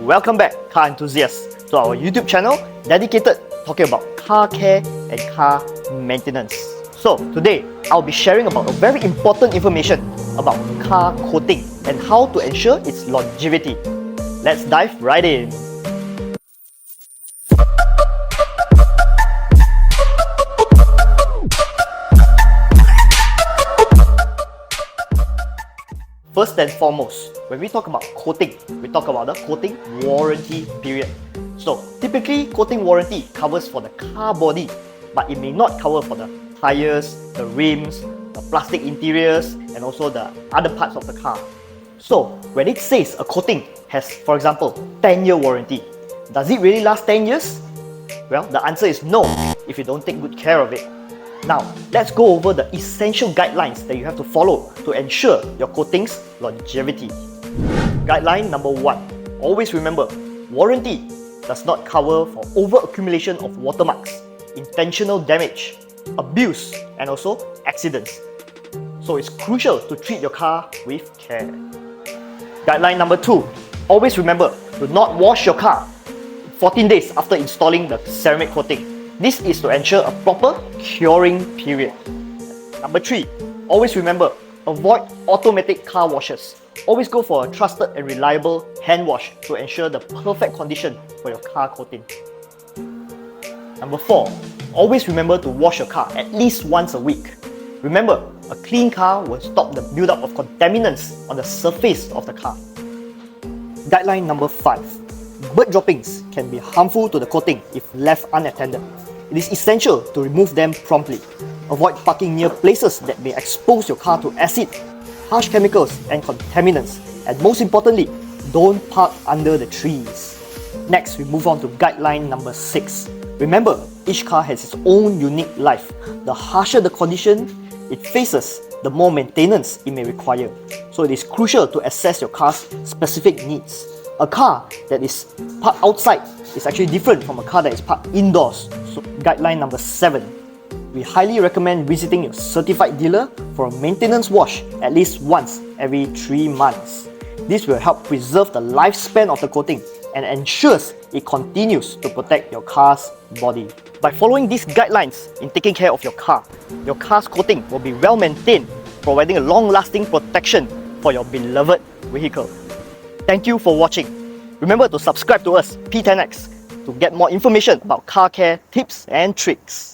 Welcome back, car enthusiasts, to our YouTube channel dedicated talking about car care and car maintenance. So today, I'll be sharing about a very important information about car coating and how to ensure its longevity. Let's dive right in. First and foremost, when we talk about coating, we talk about the coating warranty period. So typically, coating warranty covers for the car body, but it may not cover for the tires, the rims, the plastic interiors, and also the other parts of the car. So when it says a coating has, for example, 10-year warranty, does it really last 10 years? Well, the answer is no if you don't take good care of it. Now, let's go over the essential guidelines that you have to follow to ensure your coating's longevity. Guideline number 1. Always remember, warranty does not cover for over-accumulation of watermarks, intentional damage, abuse, and also accidents. So it's crucial to treat your car with care. Guideline number 2. Always remember, do not wash your car 14 days after installing the ceramic coating. This is to ensure a proper curing period. Number 3. Always remember, avoid automatic car washes. Always go for a trusted and reliable hand wash to ensure the perfect condition for your car coating. Number 4. Always remember to wash your car at least once a week. Remember, a clean car will stop the buildup of contaminants on the surface of the car. Guideline number 5. Bird droppings can be harmful to the coating if left unattended. It is essential to remove them promptly. Avoid parking near places that may expose your car to acid, harsh chemicals, and contaminants. And most importantly, don't park under the trees. Next, we move on to guideline number 6. Remember, each car has its own unique life. The harsher the condition it faces, the more maintenance it may require. So it is crucial to assess your car's specific needs. A car that is parked outside is actually different from a car that is parked indoors. So guideline number 7. We highly recommend visiting your certified dealer for a maintenance wash at least once every 3 months. This will help preserve the lifespan of the coating and ensures it continues to protect your car's body. By following these guidelines in taking care of your car's coating will be well maintained, providing a long-lasting protection for your beloved vehicle. Thank you for watching. Remember to subscribe to us, P10X, to get more information about car care tips and tricks.